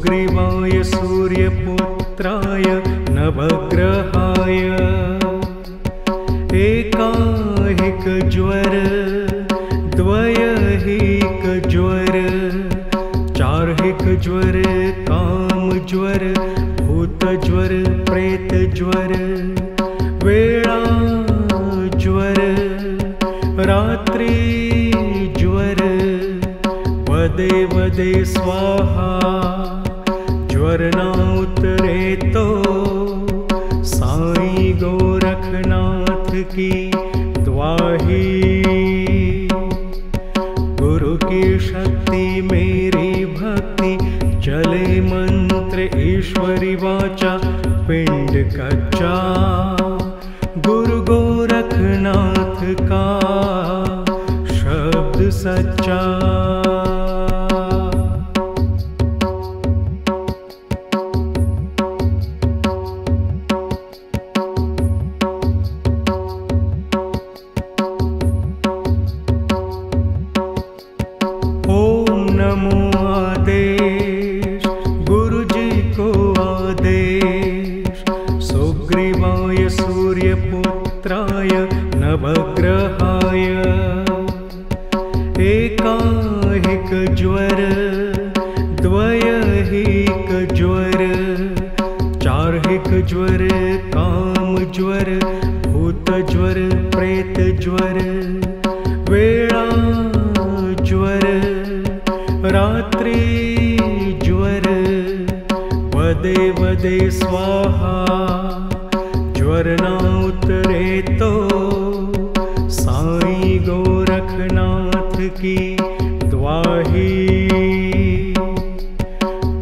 सुग्रीवाय सूर्यपुत्राय नवग्रहाय एकाहिकज्वर द्वयहिकज्वर चारहिकज्वर कामज्वर भूतज्वर प्रेतज्वर वेळाज्वर रात्रिज्वर वदे वदे स्वाहा ज्वरना उतरेतो साईं गोरखनाथ की द्वाही गुरु की शक्ति मेरी भक्ति चले मंत्र ईश्वरी वाचा पिंड कच्चा गुरु गोरखनाथ का शब्द सच्चा। ओम नमो आदेश गुरु जी को आदेश सुग्रीवाय सूर्यपुत्राय नवग्रहाय एकाहिकज्वर द्वयहिकज्वर चारहिकज्वर कामज्वर भूतज्वर प्रेतज्वर वेळाज्वर रात्रिज्वर वदे वदे स्वाहा ज्वरना उतरेतो साईं गोरखनाथ की द्वाही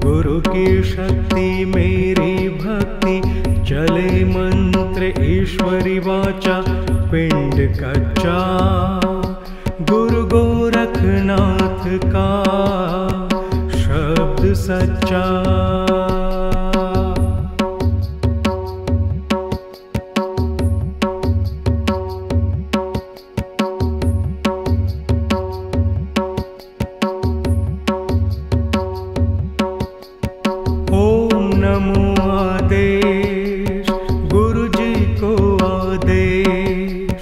गुरु की शक्ति मेरी भक्ति चले मंत्र ईश्वरी वाचा पिंड कच्चा गुरु गोरखनाथ का शब्द सच्चा। ओम नमो आदेश गुरु जी को आदेश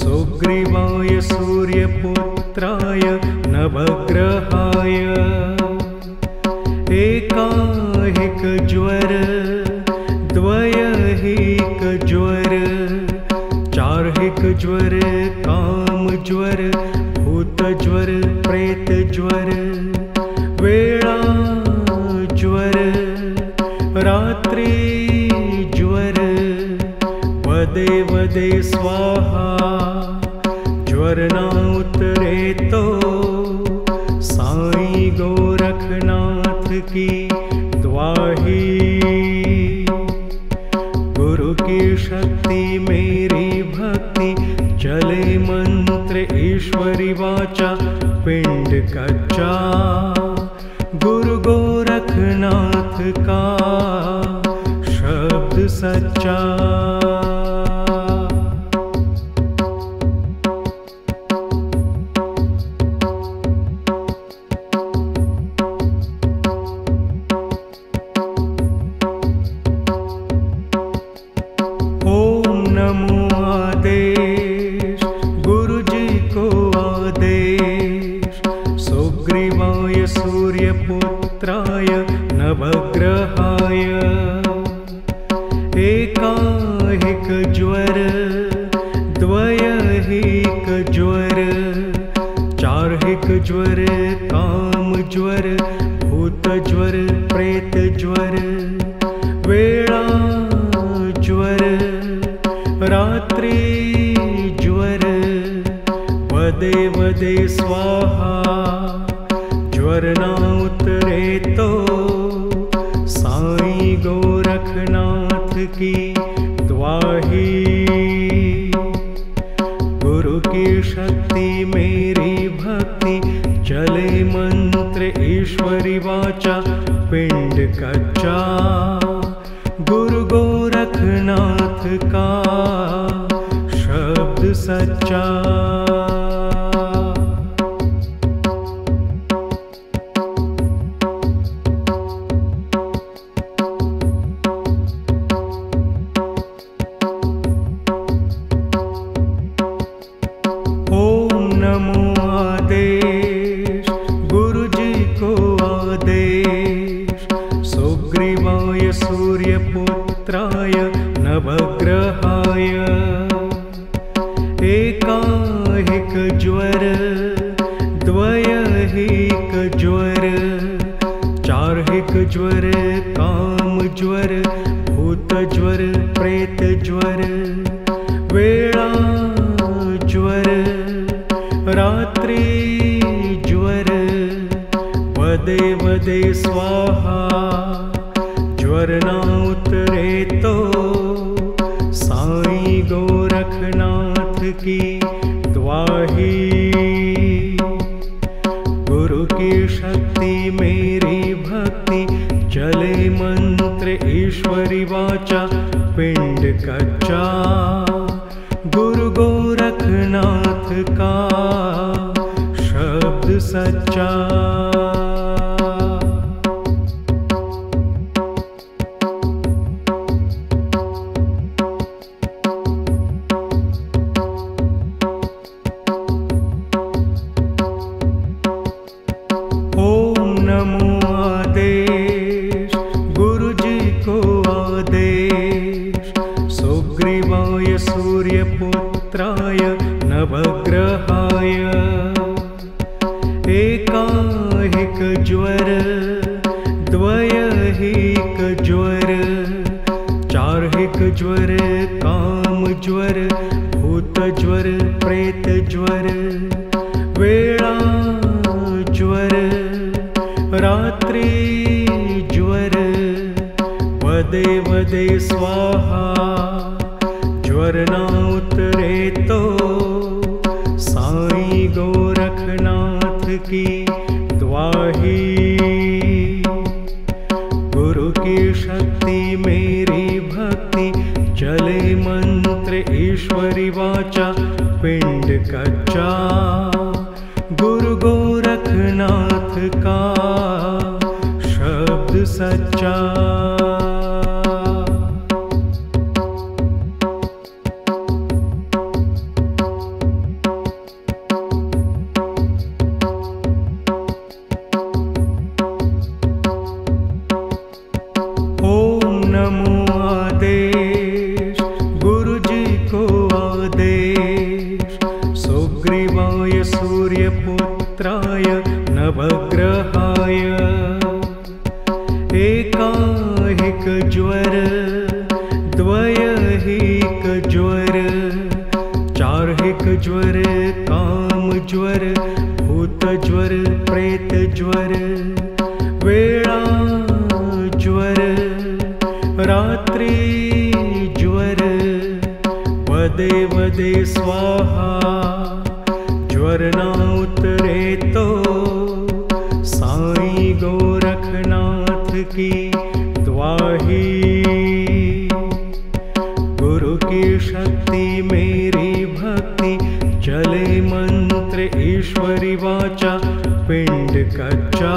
सुग्रीवाय सूर्यपुत्राय नवग्रहाय एकाहिकज्वर द्वयहिकज्वर चारहिकज्वर कामज्वर भूतज्वर प्रेतज्वर वेळाज्वर रात्रिज्वर वदे वदे स्वाहा ज्वरना उतरेतो साईं गोरखनाथ की द्वाही गुरु की शक्ति मेरी भक्ति चले मंत्र ईश्वरी वाचा पिंड कच्चा गुरु गोरखनाथ का शब्द सच्चा। ओम नमो आदेश गुरु जी को आदेश सुग्रीवाय सूर्यपुत्राय नवग्रहाय एकाहिकज्वर द्वयहिकज्वर चारहिकज्वर कामज्वर भूतज्वर प्रेतज्वर वेळाज्वर रात्रिज्वर वदे वदे स्वाहा ज्वरना उतरेतो साईं गोरखनाथ की द्वाही गुरु की शक्ति मेरी भक्ति चले मंत्र ईश्वरी वाचा पिंड कच्चा गुरु गोरखनाथ का शब्द सच्चा। सूर्यपुत्राय नवग्रहाय एकाहिक ज्वर द्वयहिक ज्वर चारहिक ज्वर काम ज्वर भूत ज्वर प्रेत ज्वर वेळा ज्वर रात्रि ज्वर वदे वदे स्वाहा ज्वर ना उतरे तो साईं गोरखनाथ की द्वाही। गुरु की शक्ति मेरी भक्ति चले मंत्र ईश्वरी वाचा पिंड कच्चा गुरु गोरखनाथ का शब्द सच्चा। ओम नमो आदेश गुरु जी को आदेश सुग्रीवाय सूर्यपुत्राय नवग्रहाय एकाहिक ज्वर द्वयहिक ज्वर चारहिक ज्वर काम ज्वर भूत ज्वर प्रेत ज्वर वेळा ज्वर रात्रि ज्वर वदे वदे स्वाहा ज्वर ना उतरे तो साईं गोरखनाथ की द्वाही। गुरु की शक्ति मेरी भक्ति चले मंत्र ईश्वरी वाचा पिंड कच्चा गुरु गोरखनाथ का शब्द सच्चा। ओम नमो आदेश गुरु जी को आदेश सुग्रीवाय सूर्यपुत्राय नवग्रहाय एकाहिक ज्वर द्वयहिक ज्वर चारहिक ज्वर काम ज्वर भूत ज्वर प्रेत ज्वर वेळा ज्वर रात्रि ज्वर वदे वदे स्वाहा ज्वर ना उतरे तो साईं गोरखनाथ की द्वाही। गुरु की शक्ति मेरी भक्ति चले मंत्र ईश्वरी वाचा पिंड कच्चा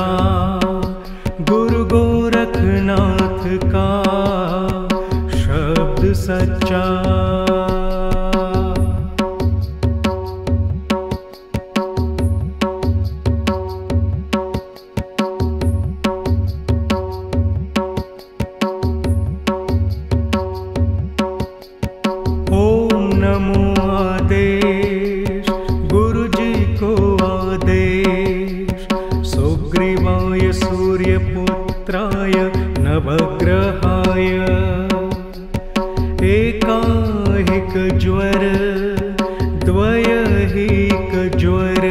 गुरु गोरखनाथ का शब्द सच्चा। ओम नमो आदेश गुरु जी को आदेश सुग्रीवाय सूर्यपुत्राय नवग्रहाय एकाहिक ज्वर द्वयहिक ज्वर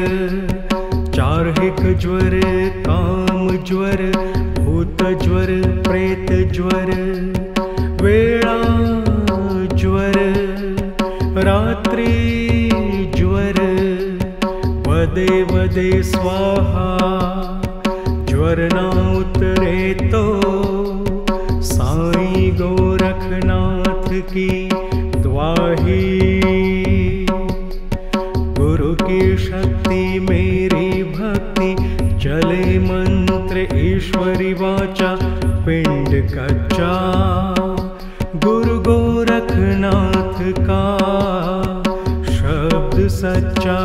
चारहिक ज्वर काम ज्वर भूत ज्वर प्रेत ज्वर वेळा ज्वर रात्रि ज्वर वदे वदे स्वाहा ज्वर ना उतरे तो साईं गोरखनाथ की द्वाही। गुरु की शक्ति मेरी भक्ति चले मंत्र ईश्वरी वाचा पिंड कच्चा गुरु गोरखनाथ का शब्द सच्चा।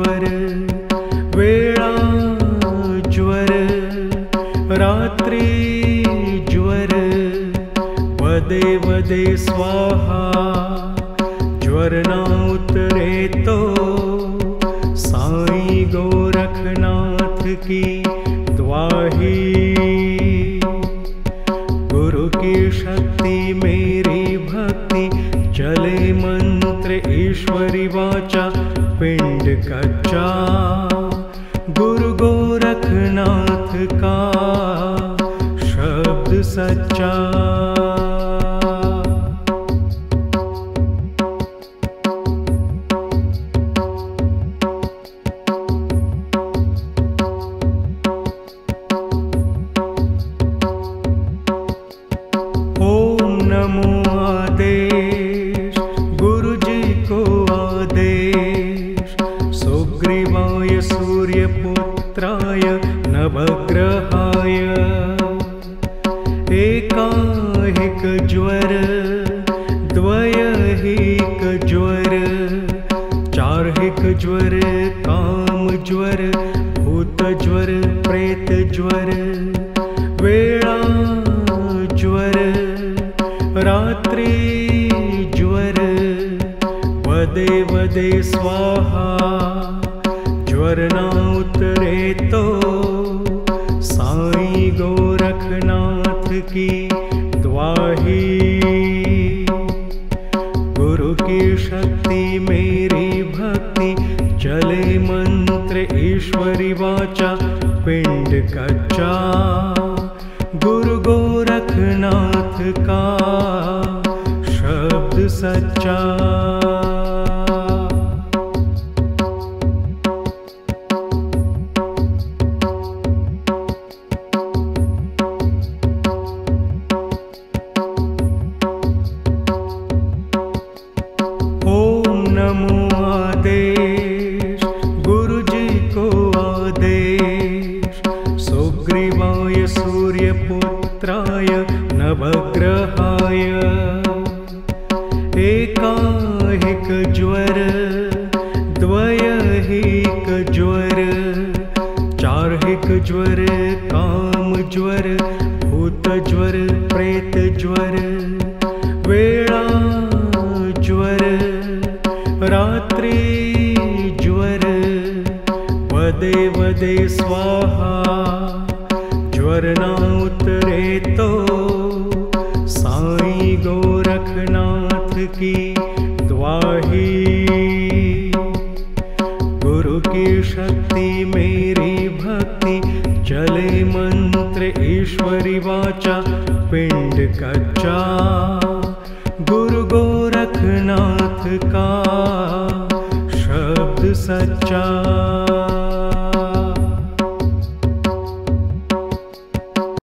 ज्वर वेळा ज्वर रात्री ज्वर वदे वदे स्वाहा ज्वर ना उतरे तो साईं गोरखनाथ की द्वाही। गुरु की शक्ति मेरी भक्ति चले मंत्र ईश्वरी वाचा पिंड कच्चा गुरु गोरखनाथ का शब्द सच्चा। ओम नमो आदेश गुरु जी को आदेश सुग्रीवाय सूर्यपुत्राय नवग्रहाय एकाहिक ज्वर द्वयहिक ज्वर चारहिक ज्वर काम ज्वर भूत ज्वर प्रेत ज्वर वेळा ज्वर रात्री ज्वर वदे वदे स्वाहा ज्वर ना उतरे तो साईं गोरखनाथ की द्वाही। गुरु की शक्ति मेरी भक्ति चले मंत्र ईश्वरी वाचा पिंड कच्चा गुरु गोरखनाथ का शब्द सच्चा। ओम नमो आदेश गुरु जी को आदेश सुग्रीवाय सूर्यपुत्राय नवग्रहाय एकाहिक ज्वर द्वयहिक ज्वर चारहिक ज्वर काम ज्वर भूत ज्वर प्रेत ज्वर वेळा ज्वर रात्री ज्वर वदे वदे स्वाहा ज्वर ना उतरे तो साईं गोरखनाथ की द्वाही। गुरु की शक्ति मेरी भक्ति चले मंत्र ईश्वरी वाचा पिंड कच्चा गुरु गोरखनाथ का शब्द सच्चा।